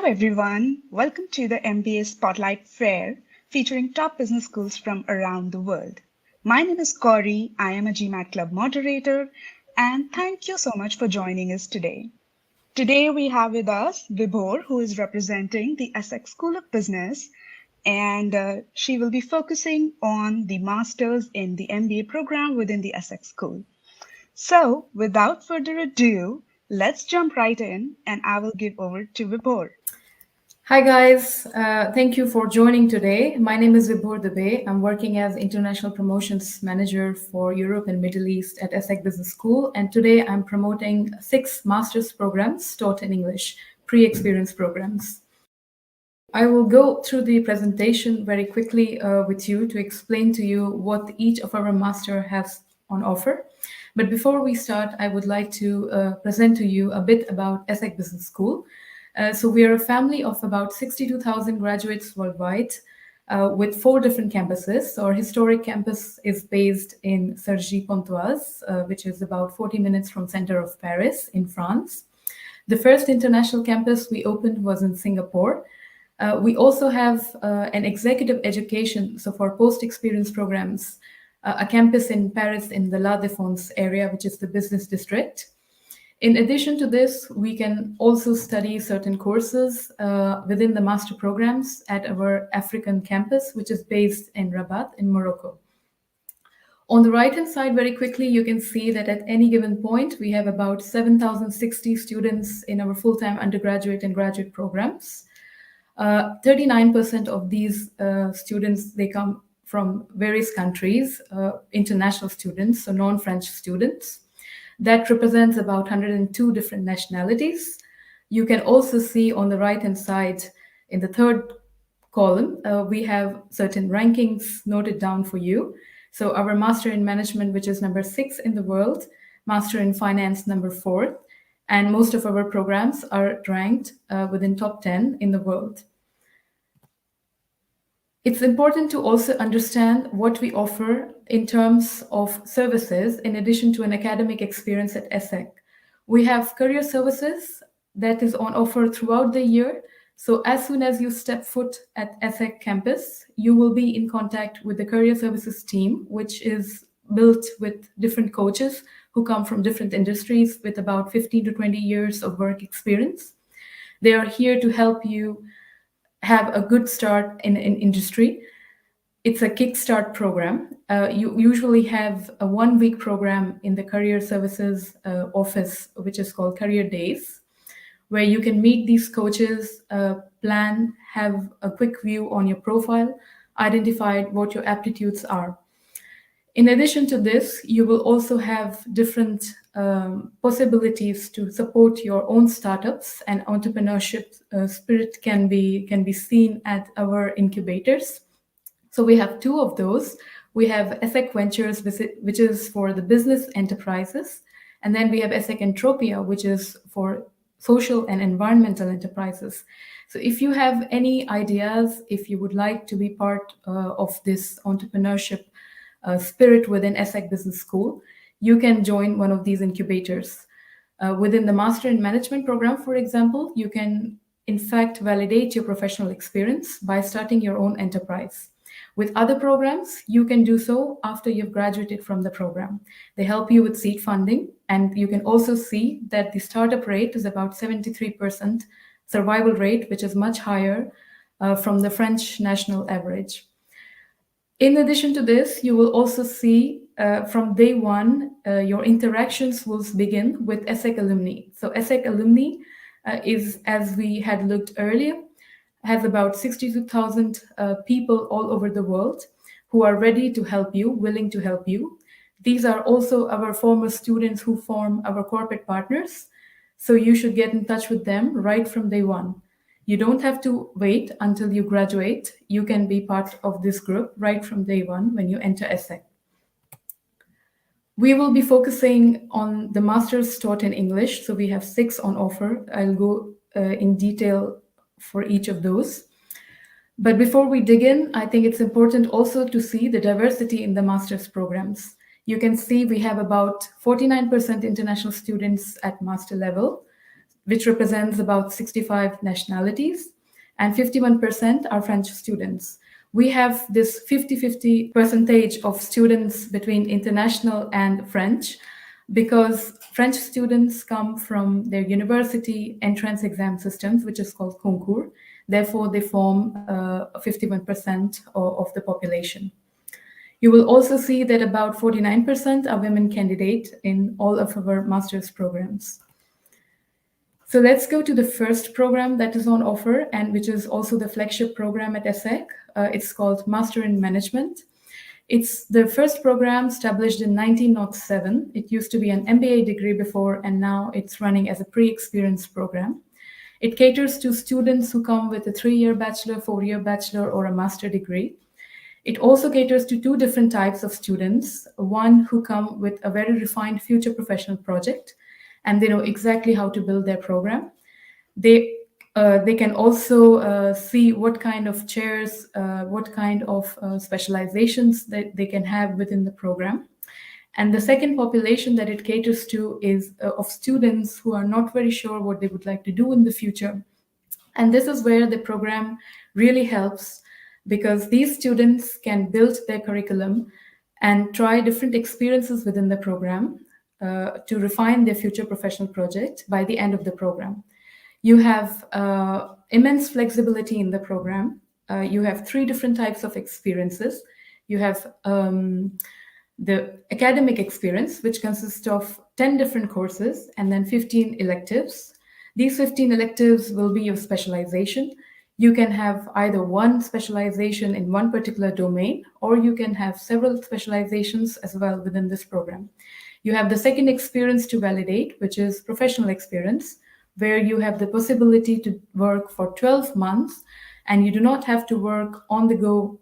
everyone. Welcome to the MBA Spotlight Fair featuring top business schools from around the world. My name is Corey. I am a GMAT Club moderator, and thank you so much for joining us today. Today we have with us Vibhor, who is representing the ESSEC School of Business, and she will be focusing on the Masters in the MBA program within the ESSEC School. So, without further ado, let's jump right in, and I will give over to Vibhor. Hi guys, thank you for joining today. My name is Vibhor Dubey. I'm working as International Promotions Manager for Europe and Middle East at ESSEC Business School, and today I'm promoting 6 master's programs taught in English, pre-experience programs. I will go through the presentation very quickly with you to explain to you what each of our master has on offer. But before we start, I would like to present to you a bit about ESSEC Business School. So we are a family of about 62,000 graduates worldwide with 4 different campuses. Our historic campus is based in Cergy-Pontoise, which is about 40 minutes from center of Paris in France. The first international campus we opened was in Singapore. We also have an executive education, so for post-experience programs, a campus in Paris in the La Défense area, which is the business district. In addition to this, we can also study certain courses within the master programs at our African campus, which is based in Rabat in Morocco. On the right-hand side, very quickly, you can see that at any given point, we have about 7,060 students in our full-time undergraduate and graduate programs. 39% of these students, they come from various countries, international students, so non-French students. That represents about 102 different nationalities. You can also see on the right-hand side, in the third column, we have certain rankings noted down for you. So our Master in Management, which is number 6 in the world, Master in Finance, number 4, and most of our programs are ranked within top 10 in the world. It's important to also understand what we offer in terms of services in addition to an academic experience at ESSEC. We have career services that is on offer throughout the year. So as soon as you step foot at ESSEC campus, you will be in contact with the career services team, which is built with different coaches who come from different industries with about 15 to 20 years of work experience. They are here to help you have a good start in industry. It's a kickstart program. You usually have a 1-week program in the career services office, which is called Career Days, where you can meet these coaches, plan, have a quick view on your profile, identify what your aptitudes are. In addition to this, you will also have different possibilities to support your own startups, and entrepreneurship spirit can be seen at our incubators. So we have 2 of those. We have ESSEC Ventures, which is for the business enterprises, and then we have ESSEC Entropia, which is for social and environmental enterprises. So if you have any ideas, if you would like to be part of this entrepreneurship spirit within ESSEC Business School, you can join one of these incubators. Within the Master in Management program, for example, you can in fact validate your professional experience by starting your own enterprise. With other programs, you can do so after you've graduated from the program. They help you with seed funding, and you can also see that the startup rate is about 73% survival rate, which is much higher from the French national average. In addition to this, you will also see from day 1, your interactions will begin with ESSEC alumni. So ESSEC alumni is, as we had looked earlier, has about 62,000 people all over the world who are ready to help you, willing to help you. These are also our former students who form our corporate partners. So you should get in touch with them right from day 1. You don't have to wait until you graduate. You can be part of this group right from day 1 when you enter ESSEC. We will be focusing on the masters taught in English. So we have 6 on offer. I'll go in detail for each of those. But before we dig in, I think it's important also to see the diversity in the master's programs. You can see we have about 49% international students at master level, which represents about 65 nationalities, and 51% are French students. We have this 50-50 percentage of students between international and French because French students come from their university entrance exam systems, which is called concours. Therefore, they form 51% of the population. You will also see that about 49% are women candidates in all of our master's programs. So let's go to the first program that is on offer and which is also the flagship program at ESSEC. It's called Master in Management. It's the first program established in 1907. It used to be an MBA degree before, and now it's running as a pre-experience program. It caters to students who come with a 3-year bachelor, 4-year bachelor, or a master degree. It also caters to two different types of students, one who come with a very refined future professional project, and they know exactly how to build their program. They can also see what kind of chairs, what kind of specializations that they can have within the program. And the second population that it caters to is of students who are not very sure what they would like to do in the future. And this is where the program really helps because these students can build their curriculum and try different experiences within the program to refine their future professional project by the end of the program. You have immense flexibility in the program. You have 3 different types of experiences. You have the academic experience, which consists of 10 different courses and then 15 electives. These 15 electives will be your specialization. You can have either one specialization in one particular domain, or you can have several specializations as well within this program. You have the second experience to validate, which is professional experience, where you have the possibility to work for 12 months, and you do not have to work on the go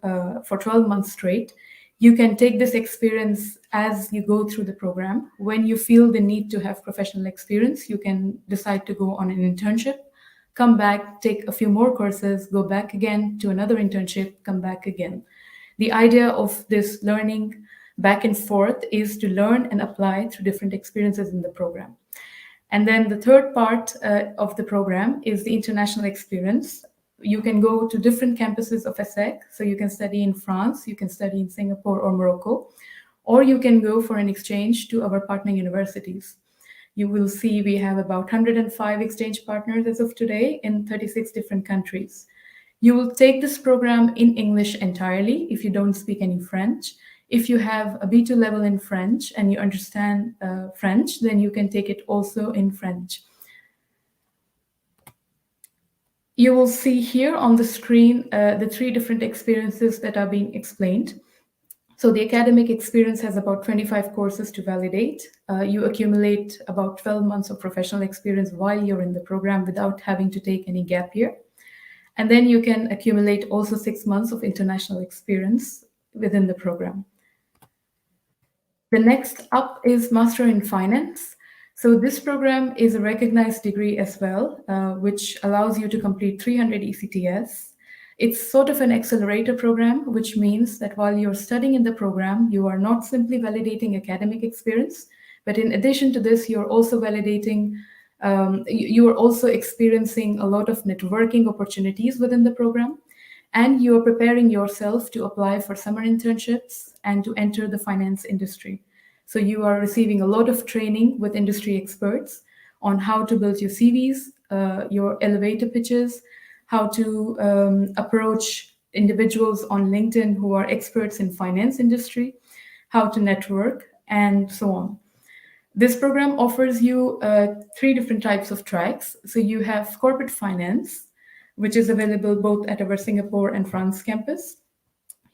for 12 months straight. You can take this experience as you go through the program. When you feel the need to have professional experience, you can decide to go on an internship, come back, take a few more courses, go back again to another internship, come back again. The idea of this learning back and forth is to learn and apply through different experiences in the program. And then the third part of the program is the international experience. You can go to different campuses of ESSEC. So you can study in France, you can study in Singapore or Morocco, or you can go for an exchange to our partner universities. You will see we have about 105 exchange partners as of today in 36 different countries. You will take this program in English entirely if you don't speak any French. If you have a B2 level in French and you understand French, then you can take it also in French. You will see here on the screen the 3 different experiences that are being explained. So the academic experience has about 25 courses to validate. You accumulate about 12 months of professional experience while you're in the program without having to take any gap year. And then you can accumulate also 6 months of international experience within the program. The next up is Master in Finance. So this program is a recognized degree as well, which allows you to complete 300 ECTS. It's sort of an accelerator program, which means that while you're studying in the program, you are not simply validating academic experience, but in addition to this, you're also validating, you are also experiencing a lot of networking opportunities within the program, and you're preparing yourself to apply for summer internships and to enter the finance industry. So you are receiving a lot of training with industry experts on how to build your CVs, your elevator pitches, how to approach individuals on LinkedIn who are experts in finance industry, how to network, and so on. This program offers you 3 different types of tracks. So you have corporate finance, which is available both at our Singapore and France campus.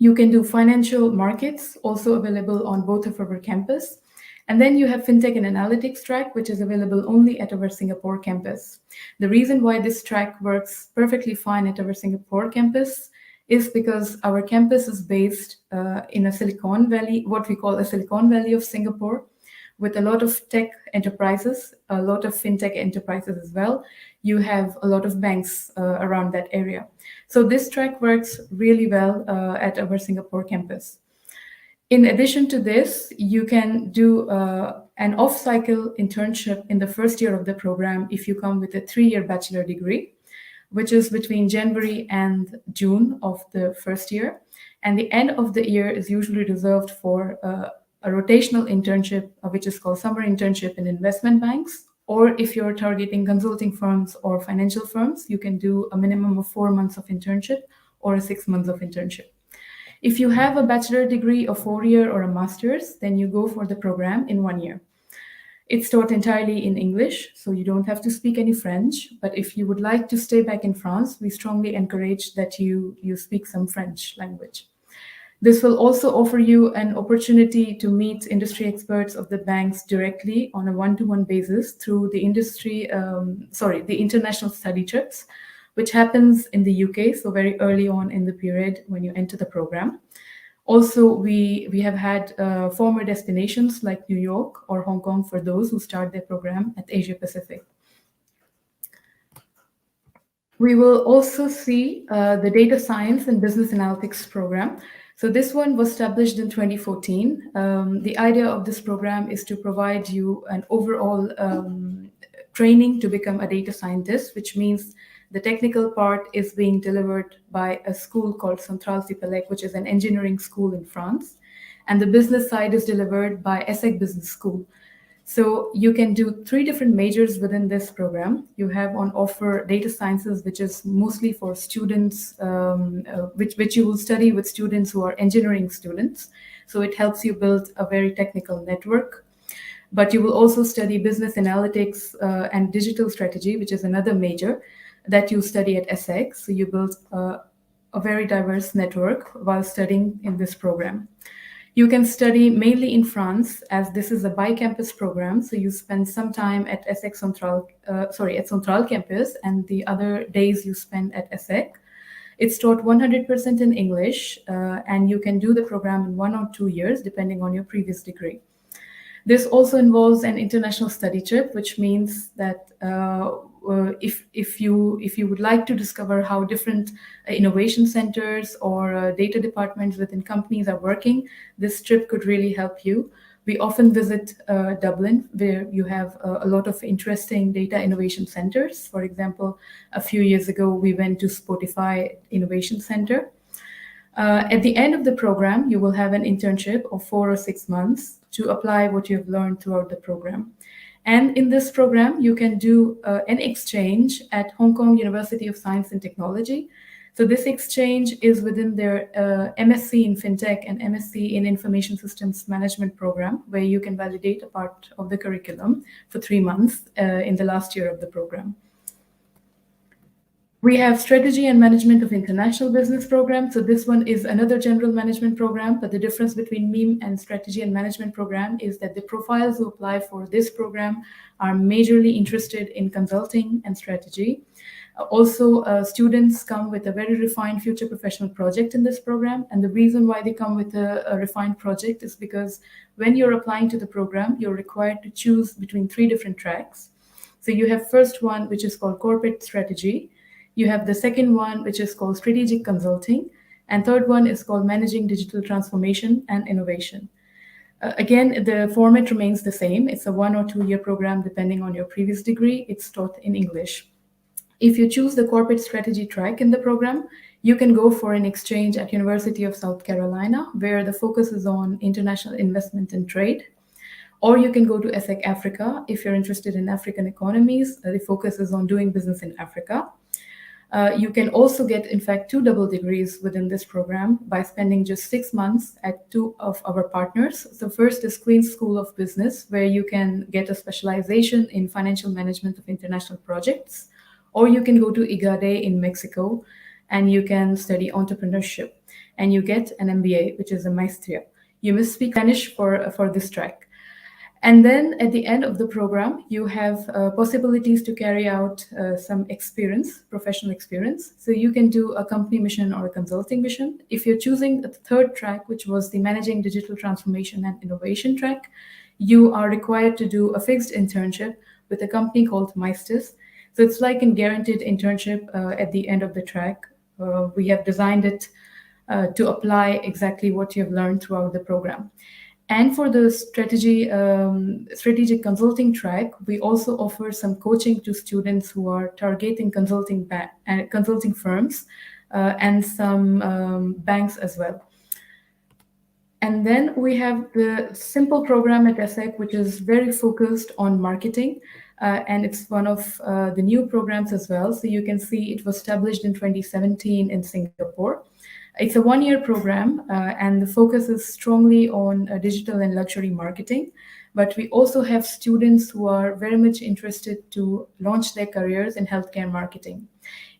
You can do financial markets, also available on both of our campus. And then you have FinTech and Analytics track, which is available only at our Singapore campus. The reason why this track works perfectly fine at our Singapore campus is because our campus is based in a Silicon Valley, what we call a Silicon Valley of Singapore, with a lot of tech enterprises, a lot of FinTech enterprises as well. You have a lot of banks around that area. So this track works really well at our Singapore campus. In addition to this, you can do an off-cycle internship in the first year of the program if you come with a 3-year bachelor degree, which is between January and June of the first year. And the end of the year is usually reserved for a rotational internship, which is called summer internship in investment banks. Or if you're targeting consulting firms or financial firms, you can do a minimum of 4 months of internship or a 6 months of internship. If you have a bachelor degree, a 4-year or a master's, then you go for the program in 1 year. It's taught entirely in English, so you don't have to speak any French. But if you would like to stay back in France, we strongly encourage that you speak some French language. This will also offer you an opportunity to meet industry experts of the banks directly on a one-to-one basis through the the international study trips, which happens in the UK, so very early on in the period when you enter the program. Also, we have had former destinations like New York or Hong Kong for those who start their program at Asia Pacific. We will also see the Data Science and Business Analytics program. So this one was established in 2014. The idea of this program is to provide you an overall training to become a data scientist, which means the technical part is being delivered by a school called Centrale Supélec, which is an engineering school in France. And the business side is delivered by ESSEC Business School. So you can do 3 different majors within this program. You have on offer data sciences, which is mostly for students, which you will study with students who are engineering students. So it helps you build a very technical network. But you will also study business analytics and digital strategy, which is another major that you study at ESSEC. So you build a very diverse network while studying in this program. You can study mainly in France, as this is a bi-campus program. So you spend some time at ESSEC Centrale campus, and the other days you spend at ESSEC. It's taught 100% in English, and you can do the program in 1 or 2 years, depending on your previous degree. This also involves an international study trip, which means that if you would like to discover how different innovation centers or data departments within companies are working, this trip could really help you. We often visit Dublin, where you have a lot of interesting data innovation centers. For example, a few years ago, we went to Spotify Innovation Center. At the end of the program, you will have an internship of 4 or 6 months to apply what you've learned throughout the program. And in this program, you can do an exchange at Hong Kong University of Science and Technology. So this exchange is within their MSc in FinTech and MSc in Information Systems Management program, where you can validate a part of the curriculum for 3 months in the last year of the program. We have Strategy and Management of International Business program. So this one is another general management program, but the difference between MiM and Strategy and Management program is that the profiles who apply for this program are majorly interested in consulting and strategy. Also, students come with a very refined future professional project in this program. And the reason why they come with a refined project is because when you're applying to the program, you're required to choose between 3 different tracks. So you have first one, which is called corporate strategy. You have the second one, which is called strategic consulting. And third one is called managing digital transformation and innovation. Again, the format remains the same. It's a 1 or 2 year program, depending on your previous degree. It's taught in English. If you choose the corporate strategy track in the program, you can go for an exchange at University of South Carolina, where the focus is on international investment and trade. Or you can go to ESSEC Africa if you're interested in African economies. The focus is on doing business in Africa. You can also get, in fact, 2 double degrees within this program by spending just 6 months at 2 of our partners. So first is Queen's School of Business, where you can get a specialization in financial management of international projects. Or you can go to IGADE in Mexico, and you can study entrepreneurship. And you get an MBA, which is a maestria. You must speak Spanish for this track. And then at the end of the program, you have possibilities to carry out some experience, professional experience. So you can do a company mission or a consulting mission. If you're choosing the third track, which was the Managing Digital Transformation and Innovation track, you are required to do a fixed internship with a company called Meisters. So it's like a guaranteed internship at the end of the track. We have designed it to apply exactly what you have learned throughout the program. And for the strategic consulting track, we also offer some coaching to students who are targeting consulting firms and some banks as well. And then we have the simple program at ESSEC, which is very focused on marketing. And it's one of the new programs as well. So you can see it was established in 2017 in Singapore. It's a one-year program, and the focus is strongly on digital and luxury marketing. But we also have students who are very much interested to launch their careers in healthcare marketing.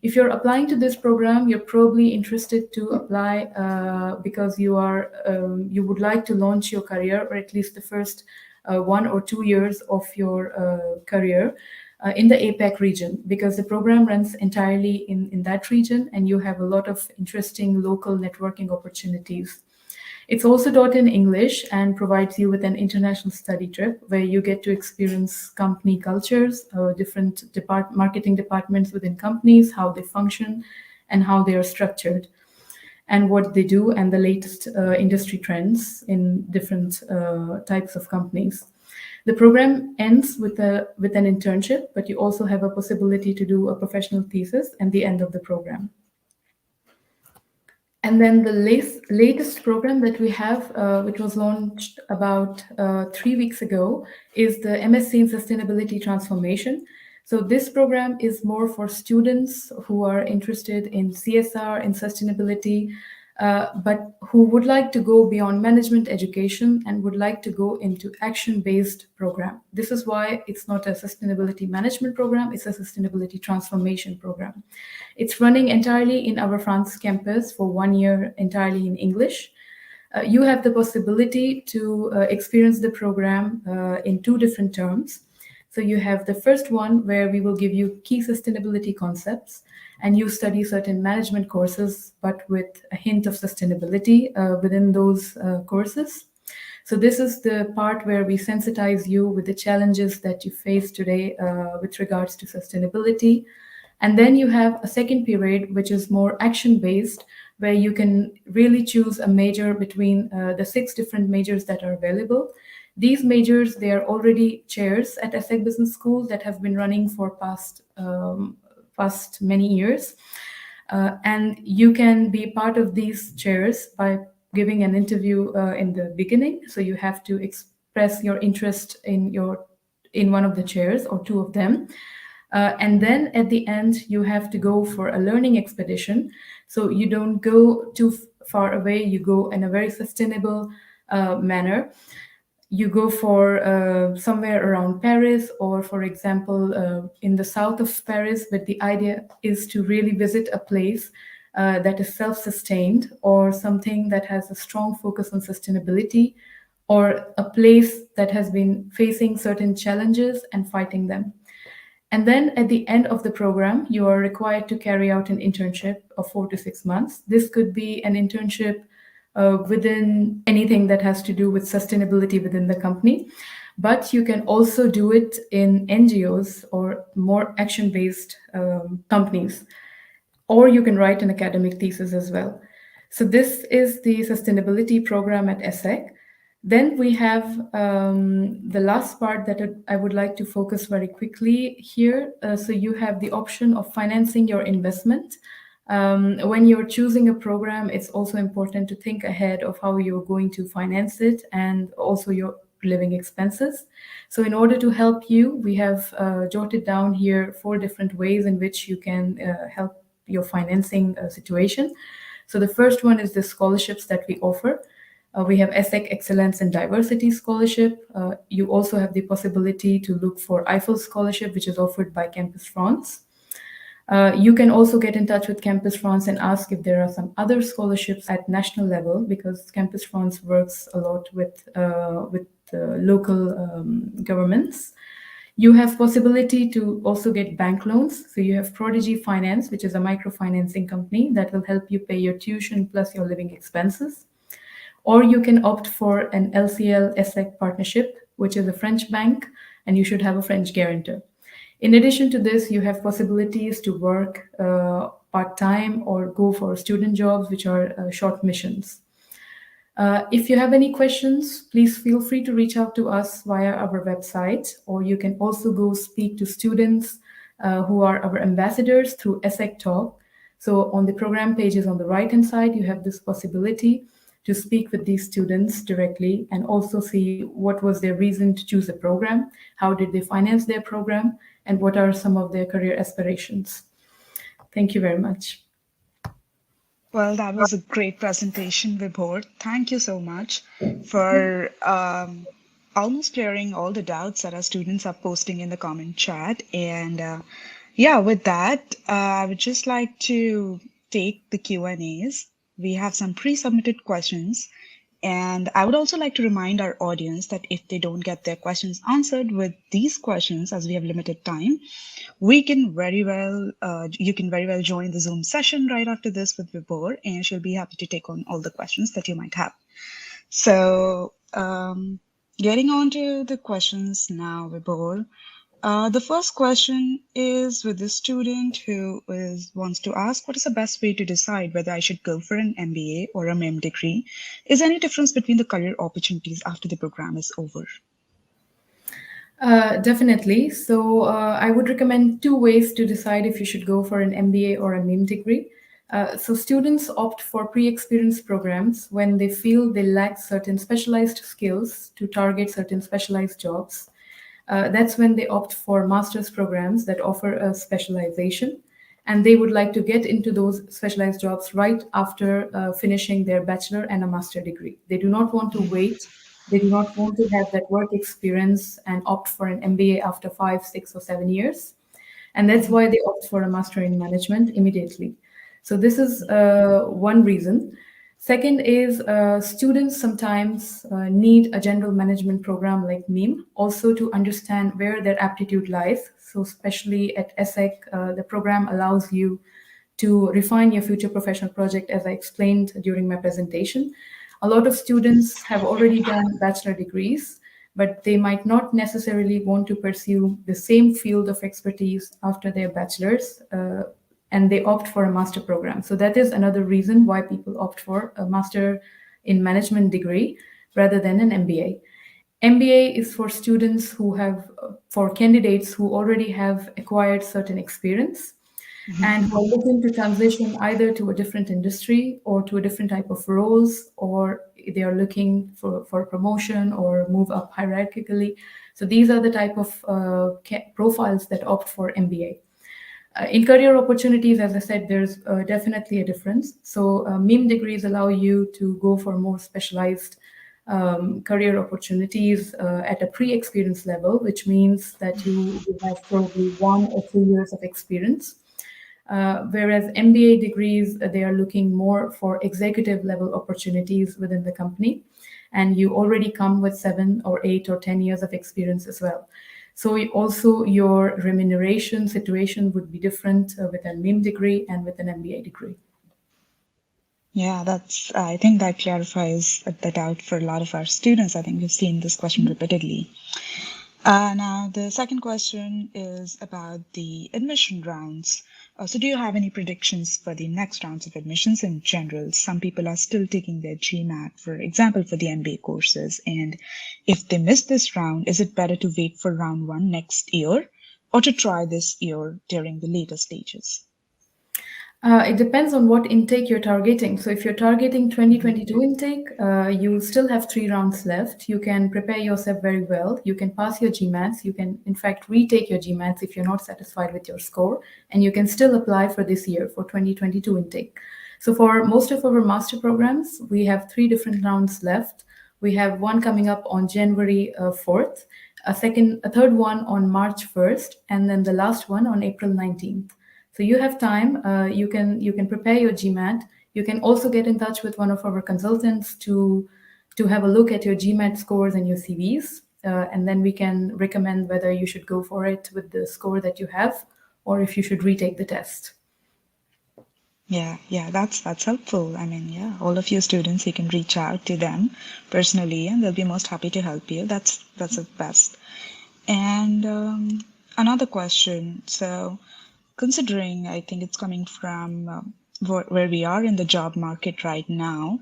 If you're applying to this program, you're probably interested to apply because you would like to launch your career, or at least the first 1 or 2 years of your career in the APAC region, because the program runs entirely in that region and you have a lot of interesting local networking opportunities. It's also taught in English and provides you with an international study trip where you get to experience company cultures, different marketing departments within companies, how they function and how they are structured, and what they do, and the latest industry trends in different types of companies. The program ends with an internship, but you also have a possibility to do a professional thesis at the end of the program. And then the latest program that we have, which was launched about 3 weeks ago, is the MSc in Sustainability Transformation. So this program is more for students who are interested in CSR and sustainability, but who would like to go beyond management education and would like to go into action-based program. This is why it's not a sustainability management program, it's a sustainability transformation program. It's running entirely in our France campus for 1 year, entirely in English. You have the possibility to experience the program in 2 different terms. So you have the first one where we will give you key sustainability concepts, and you study certain management courses, but with a hint of sustainability within those courses. So this is the part where we sensitize you with the challenges that you face today with regards to sustainability. And then you have a second period, which is more action-based, where you can really choose a major between the 6 different majors that are available. These majors, they are already chairs at ESSEC Business School that have been running for past many years. And you can be part of these chairs by giving an interview in the beginning. So you have to express your interest in one of the chairs or 2 of them. And then at the end, you have to go for a learning expedition. So you don't go too far away, you go in a very sustainable manner. You go for somewhere around Paris, or for example, in the south of Paris, but the idea is to really visit a place that is self-sustained, or something that has a strong focus on sustainability, or a place that has been facing certain challenges and fighting them. And then at the end of the program, you are required to carry out an internship of 4 to 6 months. This could be an internship within anything that has to do with sustainability within the company. But you can also do it in NGOs or more action-based companies. Or you can write an academic thesis as well. So this is the sustainability program at ESSEC. Then we have the last part that I would like to focus very quickly here. So you have the option of financing your investment. When you're choosing a program, it's also important to think ahead of how you're going to finance it and also your living expenses. So in order to help you, we have jotted down here 4 different ways in which you can help your financing situation. So the first one is the scholarships that we offer. We have ESSEC Excellence and Diversity Scholarship. You also have the possibility to look for Eiffel Scholarship, which is offered by Campus France. You can also get in touch with Campus France and ask if there are some other scholarships at national level, because Campus France works a lot with local governments. You have possibility to also get bank loans. So you have Prodigy Finance, which is a microfinancing company that will help you pay your tuition plus your living expenses. Or you can opt for an LCL ESSEC partnership, which is a French bank, and you should have a French guarantor. In addition to this, you have possibilities to work part-time or go for student jobs, which are short missions. If you have any questions, please feel free to reach out to us via our website, or you can also go speak to students who are our ambassadors through ESSEC Talk. So on the program pages on the right-hand side, you have this possibility to speak with these students directly and also see what was their reason to choose a program, how did they finance their program, and what are some of their career aspirations. Thank you very much. Well, that was a great presentation, Vibhor. Thank you so much for almost clearing all the doubts that our students are posting in the comment chat. And yeah, with that, I would just like to take the Q&As. We have some pre-submitted questions. And I would also like to remind our audience that if they don't get their questions answered with these questions, as we have limited time, we can very well, you can very well join the Zoom session right after this with Vibhor, and she'll be happy to take on all the questions that you might have. So, getting on to the questions now, Vibhor. The first question is with the student who wants to ask, what is the best way to decide whether I should go for an MBA or a MIM degree? Is there any difference between the career opportunities after the program is over? Definitely. So I would recommend two ways to decide if you should go for an MBA or a MIM degree. So students opt for pre-experience programs when they feel they lack certain specialized skills to target certain specialized jobs. That's when they opt for master's programs that offer a specialization, and they would like to get into those specialized jobs right after finishing their bachelor and a master degree. They do not want to wait. They do not want to have that work experience and opt for an MBA after 5, 6, or 7 years. And that's why they opt for a master in management immediately. So this is one reason. Second is students sometimes need a general management program like MIM also to understand where their aptitude lies. So especially at ESSEC, the program allows you to refine your future professional project, as I explained during my presentation. A lot of students have already done bachelor degrees, but they might not necessarily want to pursue the same field of expertise after their bachelor's, and they opt for a master program. So that is another reason why people opt for a master in management degree rather than an MBA. MBA is for students who have, for candidates who already have acquired certain experience and who are looking to transition either to a different industry or to a different type of roles, or they are looking for promotion or move up hierarchically. So these are the type of profiles that opt for MBA. In career opportunities, as I said, there's definitely a difference. So MIM degrees allow you to go for more specialized career opportunities at a pre-experience level, which means that you have probably 1 or 2 years of experience. Whereas MBA degrees, they are looking more for executive level opportunities within the company. And you already come with 7 or 8 or 10 years of experience as well. So also your remuneration situation would be different with a MIM degree and with an MBA degree. Yeah, I think that clarifies the doubt for a lot of our students. I think we've seen this question repeatedly. Now, the second question is about the admission rounds. So do you have any predictions for the next rounds of admissions in general? Some people are still taking their GMAT, for example, for the MBA courses. And if they miss this round, is it better to wait for round 1 next year or to try this year during the later stages? It depends on what intake you're targeting. So if you're targeting 2022 intake, you still have 3 rounds left. You can prepare yourself very well. You can pass your GMATs. You can, in fact, retake your GMATs if you're not satisfied with your score. And you can still apply for this year, for 2022 intake. So for most of our master programs, we have 3 different rounds left. We have one coming up on January 4th, a third one on March 1st, and then the last one on April 19th. So you have time. You can prepare your GMAT. You can also get in touch with one of our consultants to have a look at your GMAT scores and your CVs, and then we can recommend whether you should go for it with the score that you have, or if you should retake the test. Yeah, that's helpful. I mean, yeah, all of your students, you can reach out to them personally, and they'll be most happy to help you. That's the best. And another question. So, considering, I think it's coming from where we are in the job market right now,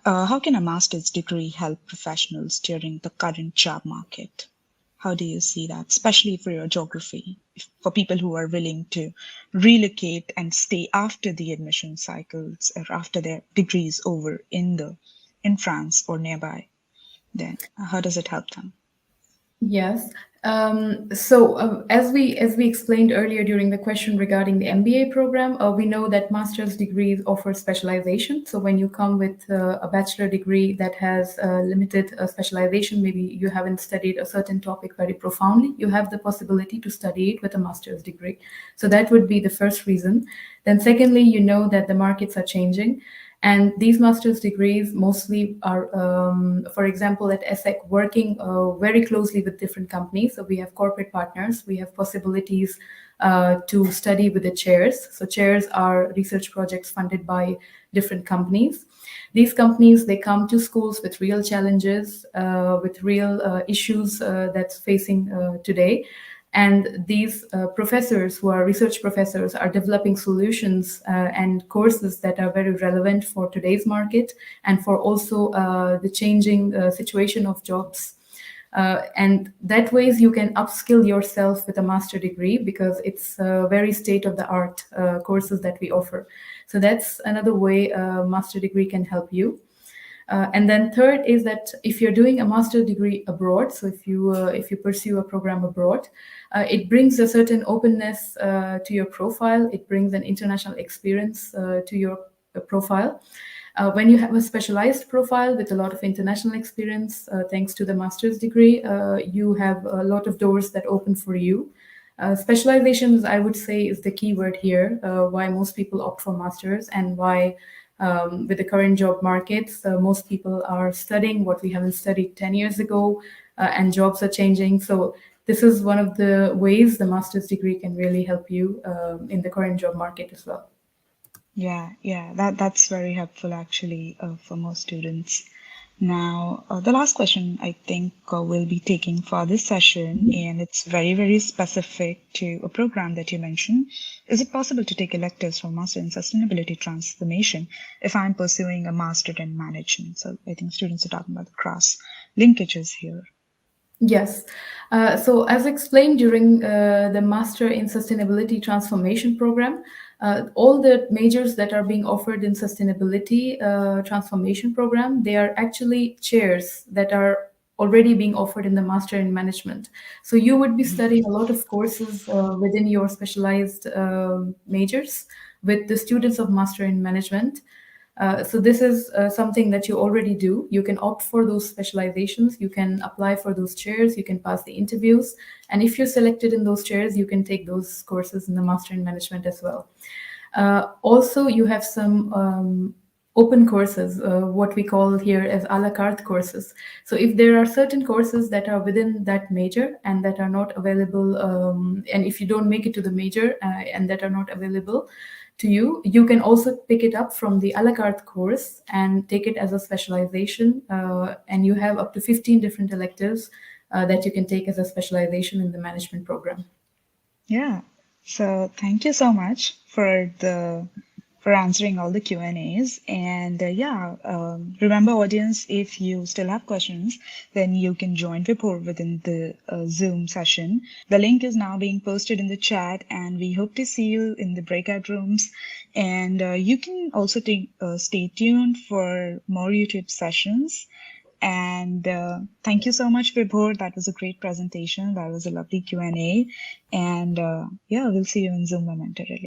how can a master's degree help professionals during the current job market? How do you see that, especially for your geography, for people who are willing to relocate and stay after the admission cycles or after their degrees over in France or nearby? Then how does it help them? Yes. As we explained earlier during the question regarding the MBA program, we know that master's degrees offer specialization. So when you come with a bachelor degree that has limited specialization, maybe you haven't studied a certain topic very profoundly, you have the possibility to study it with a master's degree. So that would be the first reason. Then secondly, you know that the markets are changing. And these master's degrees mostly are, for example, at ESSEC, working very closely with different companies. So we have corporate partners, we have possibilities to study with the chairs. So chairs are research projects funded by different companies. These companies, they come to schools with real challenges, with real issues that's facing today. And these professors who are research professors are developing solutions and courses that are very relevant for today's market and for also the changing situation of jobs. And that ways you can upskill yourself with a master degree because it's very state of the art courses that we offer. So that's another way a master degree can help you. And then third is that if you're doing a master degree abroad, so if you pursue a program abroad, it brings a certain openness to your profile. It brings an international experience to your profile. When you have a specialized profile with a lot of international experience, thanks to the master's degree, you have a lot of doors that open for you. Specializations, I would say, is the key word here, why most people opt for masters and why with the current job markets, most people are studying what we haven't studied 10 years ago, and jobs are changing. So this is one of the ways the master's degree can really help you in the current job market as well. Yeah, that's very helpful actually for most students. Now, the last question I think we'll be taking for this session, and it's very, very specific to a program that you mentioned. Is it possible to take electives for Master in Sustainability Transformation if I'm pursuing a Master in Management? So I think students are talking about the cross linkages here. Yes. So as explained during the Master in Sustainability Transformation program, all the majors that are being offered in Sustainability Transformation program, they are actually chairs that are already being offered in the Master in Management. So you would be studying a lot of courses within your specialized majors with the students of Master in Management. So this is something that you already do. You can opt for those specializations. You can apply for those chairs. You can pass the interviews. And if you're selected in those chairs, you can take those courses in the Master in Management as well. Also, you have some open courses, what we call here as a la carte courses. So if there are certain courses that are within that major and that are not available, and if you don't make it to the major and that are not available to you, you can also pick it up from the a la carte course and take it as a specialization. And you have up to 15 different electives that you can take as a specialization in the management program. Yeah. So thank you so much for answering all the Q&As. And remember, audience, if you still have questions, then you can join Vibhor within the Zoom session. The link is now being posted in the chat, and we hope to see you in the breakout rooms. And you can also stay tuned for more YouTube sessions. And thank you so much, Vibhor. That was a great presentation. That was a lovely Q&A. And we'll see you in Zoom momentarily.